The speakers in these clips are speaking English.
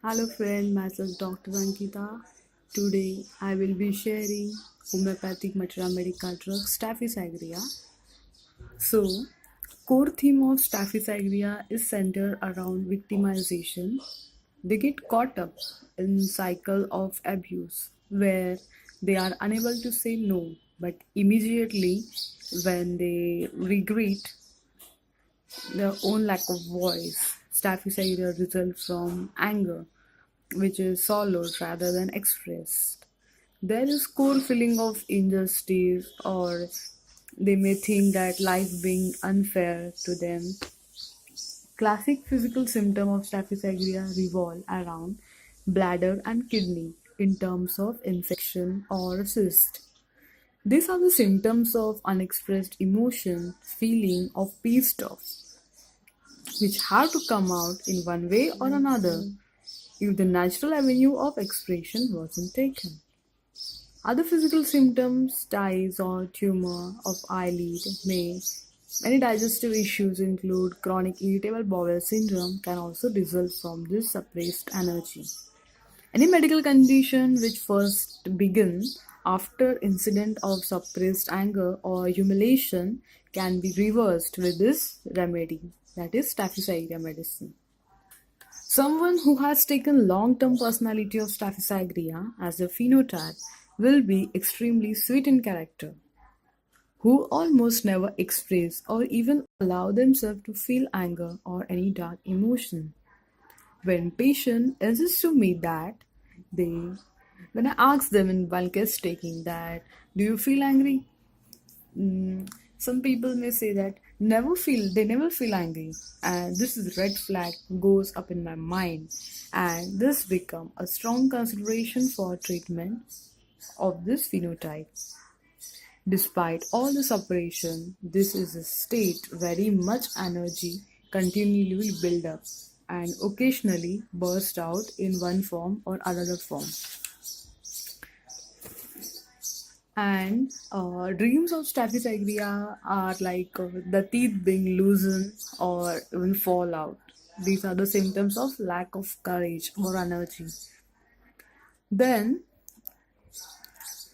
Hello friend, myself Dr. Ankita. Today I will be sharing homeopathic Matera medical drug Staphysagria. So, core theme of Staphysagria is centered around victimization. They get caught up in cycle of abuse where they are unable to say no, but immediately when they regret their own lack of voice, Staphysagria results from anger which is swallowed rather than expressed. There is core feeling of injustice, or they may think that life being unfair to them. Classic physical symptom of staphysagria revolve around bladder and kidney in terms of infection or cyst. These are the symptoms of unexpressed emotion, feeling of pissed off, which have to come out in one way or another if the natural avenue of expression wasn't taken. Other physical symptoms, ties or tumor of eyelid, may many digestive issues include chronic irritable bowel syndrome can also result from this suppressed energy. Any medical condition which first begin after incident of suppressed anger or humiliation can be reversed with this remedy, that is Staphysagria medicine. Someone who has taken long-term personality of Staphysagria as a phenotype will be extremely sweet in character, who almost never express or even allow themselves to feel anger or any dark emotion. When patient insists to me that they when I ask them in while case taking that do you feel angry? Some people may say that they never feel angry, and this is red flag goes up in my mind, and this become a strong consideration for treatment of this phenotype. Despite all the separation, this is a state very much energy continually build up and occasionally burst out in one form or another form. And dreams of staphysagria are like the teeth being loosened or even fall out. These are the symptoms of lack of courage or energy. Then,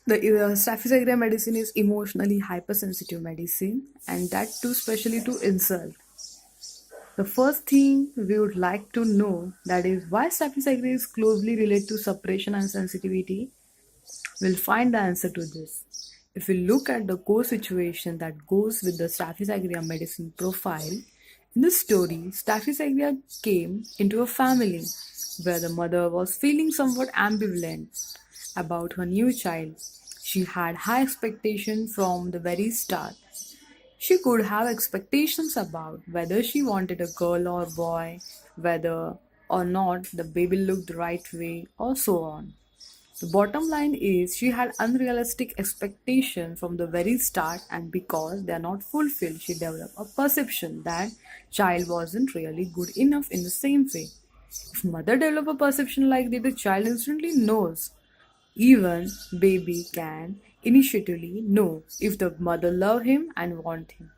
the staphysagria medicine is emotionally hypersensitive medicine, and that too, especially to insult. The first thing we would like to know that is why staphysagria is closely related to suppression and sensitivity. We'll find the answer to this. If we look at the core situation that goes with the Staphysagria medicine profile, in the story, Staphysagria came into a family where the mother was feeling somewhat ambivalent about her new child. She had high expectations from the very start. She could have expectations about whether she wanted a girl or boy, whether or not the baby looked the right way, or so on. The bottom line is she had unrealistic expectations from the very start, and because they are not fulfilled, she developed a perception that child wasn't really good enough in the same way. If mother develop a perception like that, the child instantly knows. Even baby can initially know if the mother love him and want him,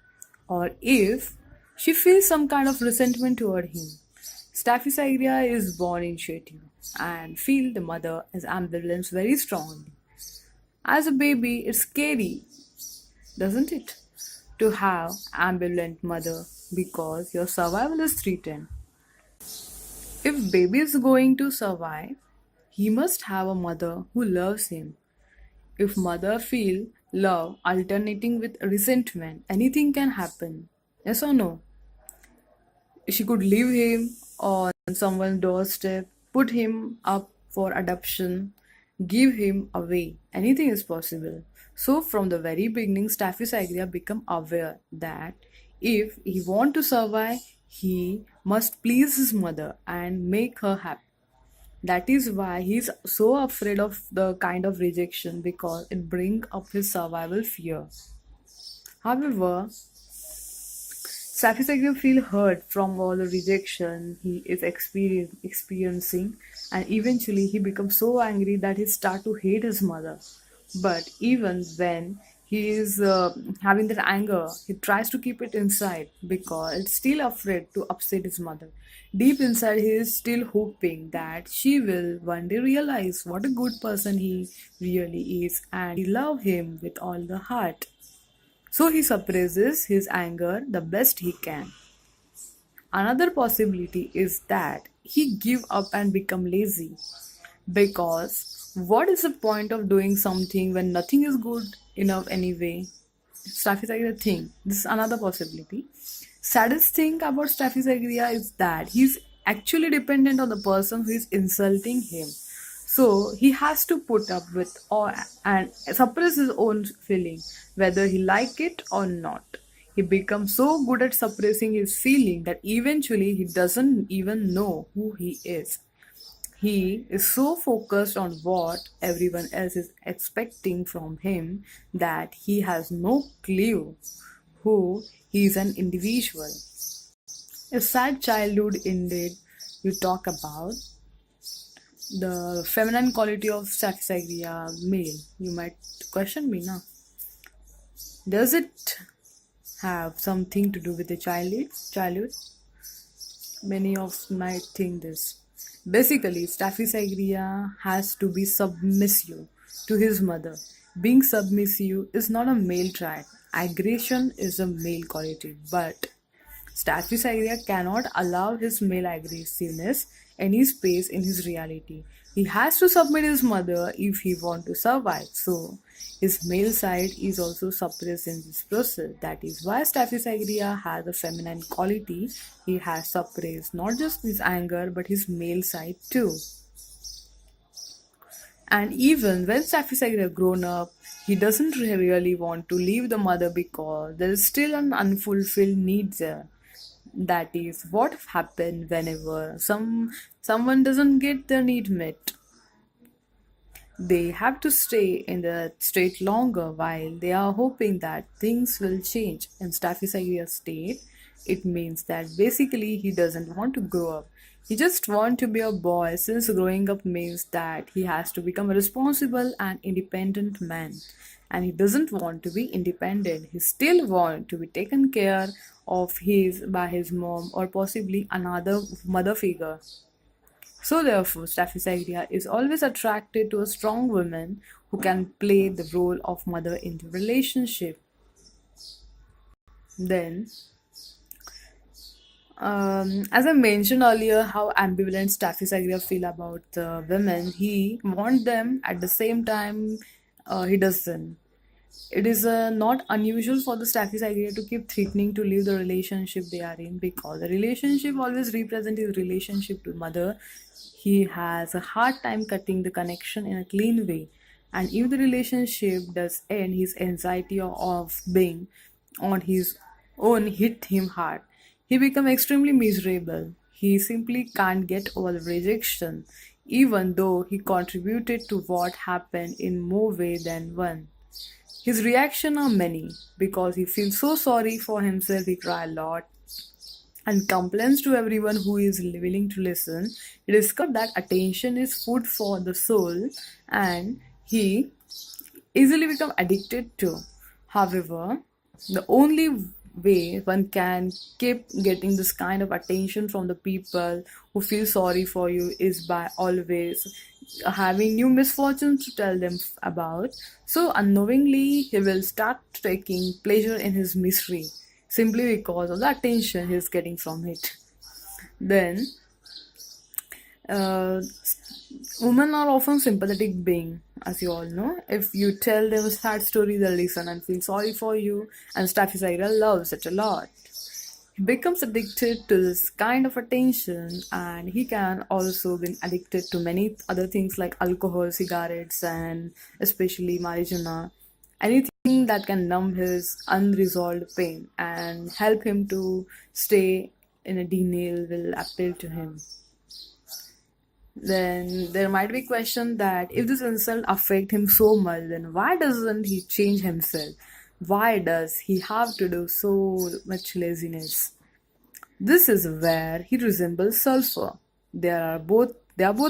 or if she feels some kind of resentment toward him. Staphysagria is born initiative and feel the mother is ambivalence very strongly. As a baby, it's scary, doesn't it, to have ambivalent mother because your survival is threatened. If baby is going to survive, he must have a mother who loves him. If mother feel love alternating with resentment, anything can happen. Yes or no? She could leave him on someone's doorstep, put him up for adoption, give him away. Anything is possible. So from the very beginning, Staphysagria become aware that if he want to survive, he must please his mother and make her happy. That is why he's so afraid of the kind of rejection because it brings up his survival fear. However, Saphysagria feel hurt from all the rejection he is experiencing, and eventually he becomes so angry that he start to hate his mother. But even when He is having that anger. He tries to keep it inside because it's still afraid to upset his mother. Deep inside, he is still hoping that she will one day realize what a good person he really is and he love him with all the heart. So he suppresses his anger the best he can. Another possibility is that he give up and become lazy. Because what is the point of doing something when nothing is good enough anyway? Staphysagria thing. This is another possibility. Saddest thing about Staphysagria is that he's actually dependent on the person who is insulting him. So he has to put up with all and suppress his own feeling, whether he like it or not. He becomes so good at suppressing his feeling that eventually he doesn't even know who he is. He is so focused on what everyone else is expecting from him that he has no clue who he is an individual. A sad childhood indeed. You talk about the feminine quality of Saphysagria male. You might question me now. Does it have something to do with the childhood? Many of might think this. Basically, Staphysagria has to be submissive to his mother. Being submissive is not a male trait. Aggression is a male quality, but Staphysagria cannot allow his male aggressiveness any space in his reality. He has to submit his mother if he wants to survive. So his male side is also suppressed in this process. That is why Staphysagria has a feminine quality. He has suppressed not just his anger but his male side too. And even when Saphysagria grown up, he doesn't really want to leave the mother because there is still an unfulfilled need there. That is what happens whenever someone doesn't get their need met. They have to stay in the state longer while they are hoping that things will change. In Staphysagria's state, it means that basically he doesn't want to grow up. He just wants to be a boy since growing up means that he has to become a responsible and independent man. And he doesn't want to be independent. He still wants to be taken care of his by his mom or possibly another mother figure. So, therefore, Staphysagria is always attracted to a strong woman who can play the role of mother in the relationship. Then, as I mentioned earlier, how ambivalent Staphysagria feel about the women, he wants them at the same time he doesn't. It is not unusual for the Staphysagria to keep threatening to leave the relationship they are in because the relationship always represents his relationship to mother. He has a hard time cutting the connection in a clean way. And if the relationship does end, his anxiety of being on his own hit him hard. He becomes extremely miserable. He simply can't get over the rejection, even though he contributed to what happened in more ways than one. His reactions are many because he feels so sorry for himself, he cries a lot and complains to everyone who is willing to listen. He discovers that attention is food for the soul and he easily becomes addicted to. However, the only way one can keep getting this kind of attention from the people who feel sorry for you is by always having new misfortunes to tell them about. So, unknowingly, he will start taking pleasure in his misery simply because of the attention he's getting from it. Then, uh, women are often sympathetic being, as you all know. If you tell them a sad story, they'll listen and feel sorry for you. And Staphysagria loves it a lot. He becomes addicted to this kind of attention, and he can also be addicted to many other things like alcohol, cigarettes, and especially marijuana. Anything that can numb his unresolved pain and help him to stay in a denial will appeal to him. Then there might be question that if this insult affect him so much, then why doesn't he change himself? Why does he have to do so much laziness? This is where he resembles sulfur. They are both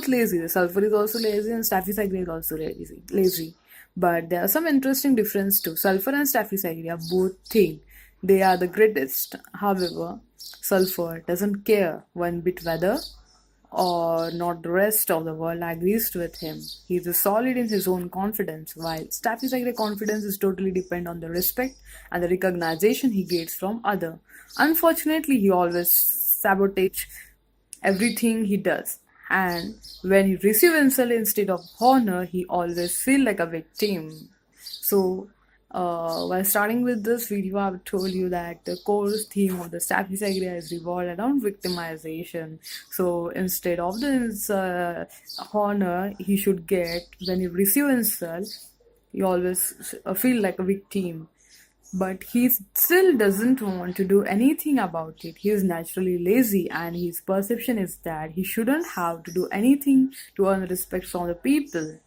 lazy. The sulfur is also lazy and Staphysagria is also lazy. But there are some interesting difference too. Sulfur and Staphysagra both think they are the greatest. However, Sulfur doesn't care one bit whether or not the rest of the world agrees with him. He is solid in his own confidence, while Staphysagra confidence is totally dependent on the respect and the recognition he gets from other. Unfortunately, he always sabotage everything he does. And when he receives insult instead of honor, he always feel like a victim. So, while starting with this video, I've told you that the core theme of the Staphysagra is revolved around victimization. So, instead of the honor he should get when he receives insult, he always feel like a victim, but he still doesn't want to do anything about it. He is naturally lazy, and his perception is that he shouldn't have to do anything to earn respect from the people.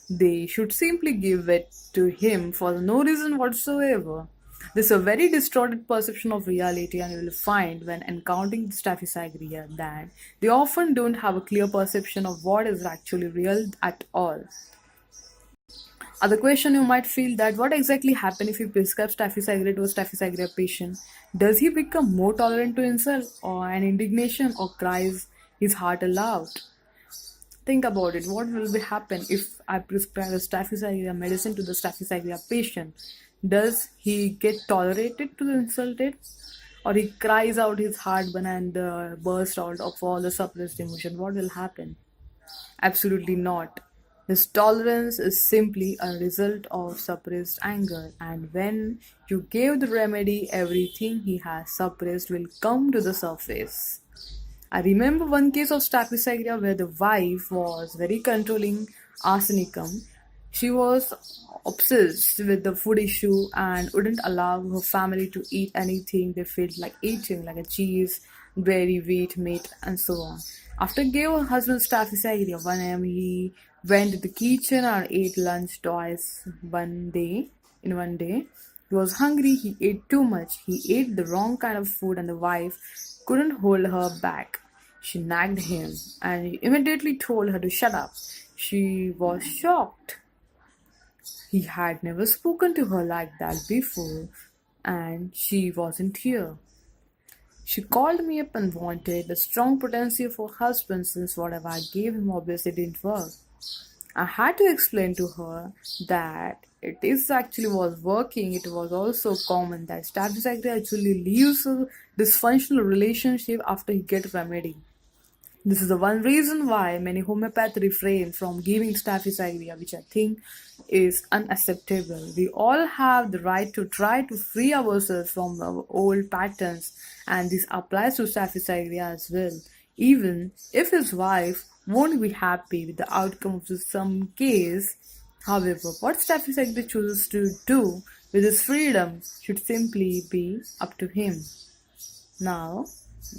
They should simply give it to him for no reason whatsoever. This is a very distorted perception of reality, and you will find when encountering the Staphysagra that they often don't have a clear perception of what is actually real at all. Other question you might feel that what exactly happen if you prescribe Staphysagra to a Staphysagra patient? Does he become more tolerant to insult or an indignation or cries his heart aloud? Think about it. What will be happen if I prescribe a Staphysagra medicine to the Staphysagra patient? Does he get tolerated to the insulted? Or he cries out his heartburn and burst out of all the suppressed emotion? What will happen? Absolutely not. His tolerance is simply a result of suppressed anger, and when you give the remedy, everything he has suppressed will come to the surface. I remember one case of Staphysagra where the wife was very controlling arsenicum. She was obsessed with the food issue and wouldn't allow her family to eat anything they felt like eating, like a cheese, dairy, wheat, meat, and so on. After gave her husband Staphysagra 1 a.m., he went to the kitchen and ate lunch twice in one day. He was hungry, he ate too much, he ate the wrong kind of food, and the wife couldn't hold her back. She nagged him and he immediately told her to shut up. She was shocked. He had never spoken to her like that before, and she wasn't here. She called me up and wanted a strong potency for husband since whatever I gave him obviously didn't work. I had to explain to her that it is actually was working. It was also common that Staphysagra actually leaves a dysfunctional relationship after he gets remedy. This is the one reason why many homeopaths refrain from giving Staphysagra, which I think is unacceptable. We all have the right to try to free ourselves from our old patterns, and this applies to Staphysagra as well. Even if his wife won't be happy with the outcome of some case, however, what Staphysagra chooses to do with his freedom should simply be up to him. Now,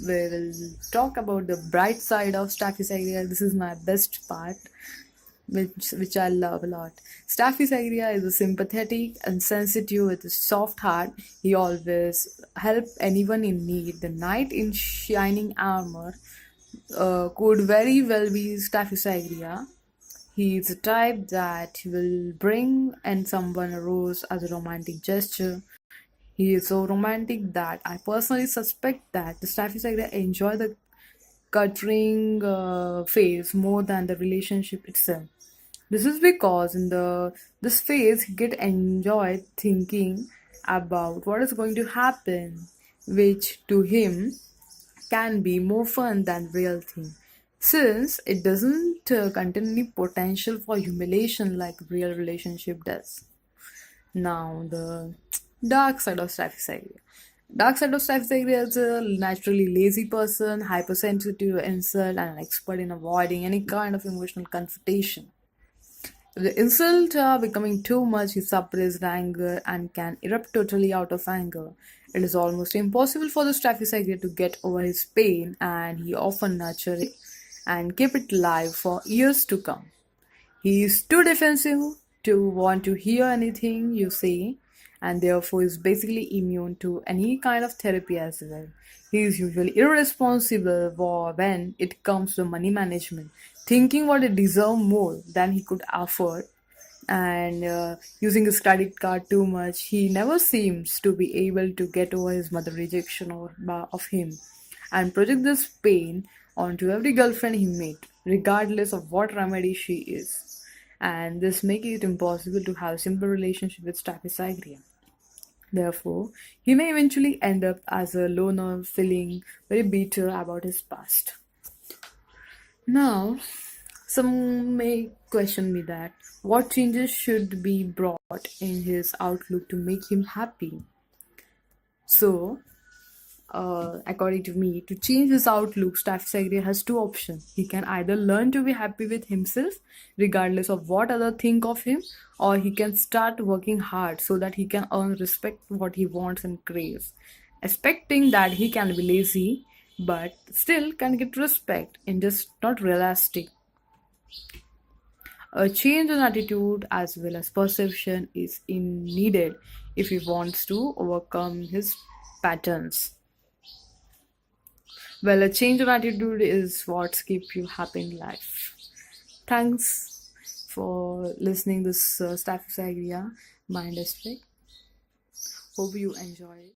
we will talk about the bright side of Staphysagra. This is my best part, which I love a lot. Staphysagra is a sympathetic and sensitive with a soft heart. He always help anyone in need. The knight in shining armor could very well be Staphysagra. He is the type that will bring and someone a rose as a romantic gesture. He is so romantic that I personally suspect that the Staphysagra enjoy the courting phase more than the relationship itself. This is because in the this phase he get enjoyed thinking about what is going to happen, which to him can be more fun than real thing, since it doesn't contain any potential for humiliation like real relationship does. Now, the dark side of Staphysagra. Dark side of Staphysagra is a naturally lazy person, hypersensitive to insult, and an expert in avoiding any kind of emotional confrontation. If the insults are becoming too much, he suppresses anger and can erupt totally out of anger. It is almost impossible for the Staphysagra to get over his pain, and he often nurtures it and keep it alive for years to come. He is too defensive to want to hear anything you say, and therefore is basically immune to any kind of therapy as well. He is usually irresponsible when it comes to money management, thinking what he deserves more than he could afford. and using his credit card too much, he never seems to be able to get over his mother rejection of him, and project this pain onto every girlfriend he met, regardless of what remedy she is. And this making it impossible to have a simple relationship with Staphysagria. Therefore, he may eventually end up as a loner feeling very bitter about his past. Now, some may question me that what changes should be brought in his outlook to make him happy. So, according to me, to change his outlook, Stafford has two options. He can either learn to be happy with himself, regardless of what others think of him, or he can start working hard so that he can earn respect what he wants and craves. Expecting that he can be lazy, but still can get respect and just not realistic. A change in attitude as well as perception is needed if he wants to overcome his patterns. Well, a change of attitude is what keeps you happy in life. Thanks for listening this Stafford's idea, Mind Aspect. Hope you enjoy it.